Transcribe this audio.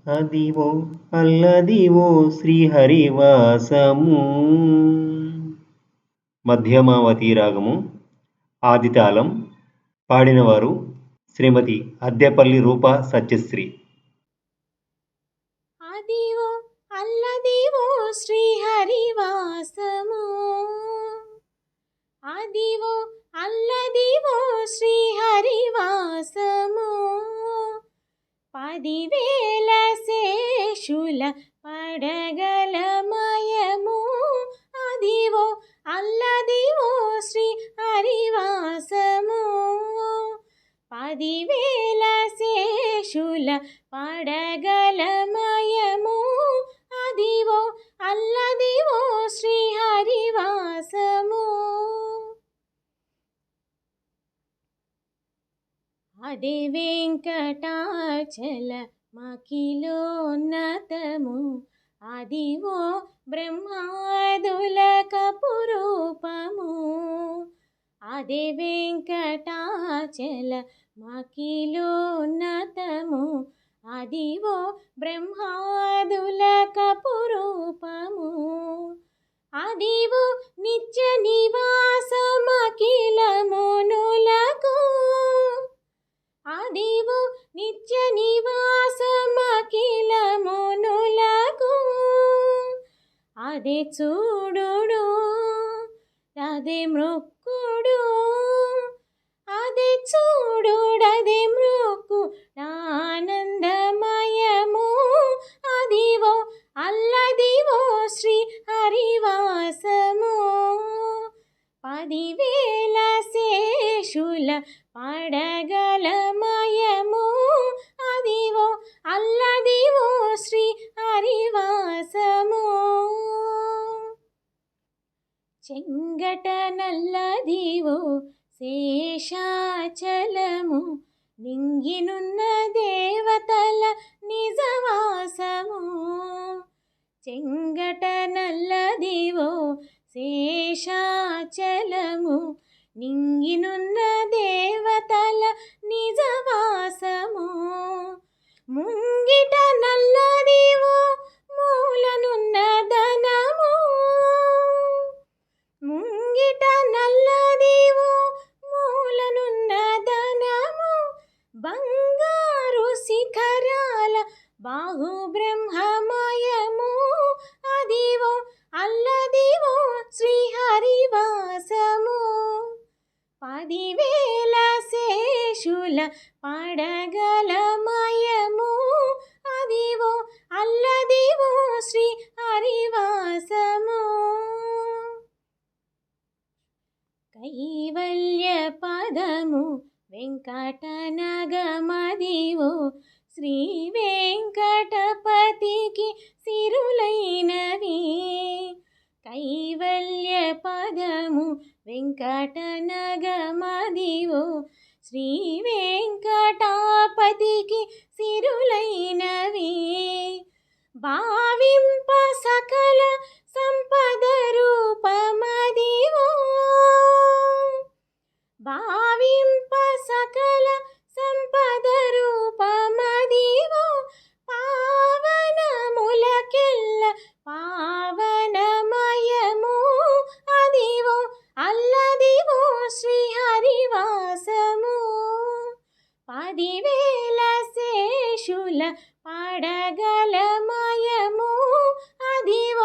అదివో అల్లదివో శ్రీహరివాసము. మధ్యమావతి రాగము, ఆదితాళం. పాడినవారు శ్రీమతి అద్దెపల్లి రూప సత్యశ్రీ. అదివో అల్లదివో శ్రీహరివాసము, అదివో అల్లదివో శ్రీహరివాసము. 10,000 శేషుల పడగలమయము, అదివో అల్లదివో శ్రీ హరివాసము. 10,000 శేషుల పడగలమయము, అదివో అల్లదివో శ్రీ హరివాసము. అదే వెంకటాచల మకిలోన్నతము, అదివో బ్రహ్మాదుల కపురూపము. అదే వెంకటాచల మకిలోన్నతము, అదివో బ్రహ్మాదుల కపురూపము. అదివో నిత్య నివాసమఖిలమునులకు, అదివో నిత్య నివాసమఖిలమునులకు. అదే చూడుడు అదే మృక్కుడు, అదే చూడుడదే మృక్కు ఆనందమయము, అదివో అల్లదివో శ్రీ హరివాసము. 10,000 శేషుల పడగలమయము, అదివో అల్లదివో శ్రీ హరివాసము. చెంగట నల్లదివో శేషాచలము, నింగినున్న దేవతల నిజవాసము. చెంగట నల్లదివో శేషాచలము, నింగినున్న దేవతల నిజవాసము. ముంగిట నల్లదివో మూలనున్న ధనము, ముంగిట నల్లదివో మూలనున్న ధనము. బంగారు శిఖరాల బాహుబ్రహ్మమయము, అదివో అల్లదివో శ్రీ హరివాసము. 10,000 శేషుల పడగలమయము, అదివో అల్లదివో శ్రీ హరివాసము. కైవల్య పదము వెంకటనగమదివో శ్రీ వెంకటపతికి సిరులైనవి. కైవల్య పదము వెంకటనగమదివో శ్రీ వెంకటాపతికి సిరులైనవి. భావింప సకల సంపద రూపమదివో, భావింప సకల సంపద రూపమదివో. పావనములకెల్ల పావనమయము, అదివో అల్లదివో శ్రీ హరివాసము. 10,000 శేషుల పడగలమయము, అదివో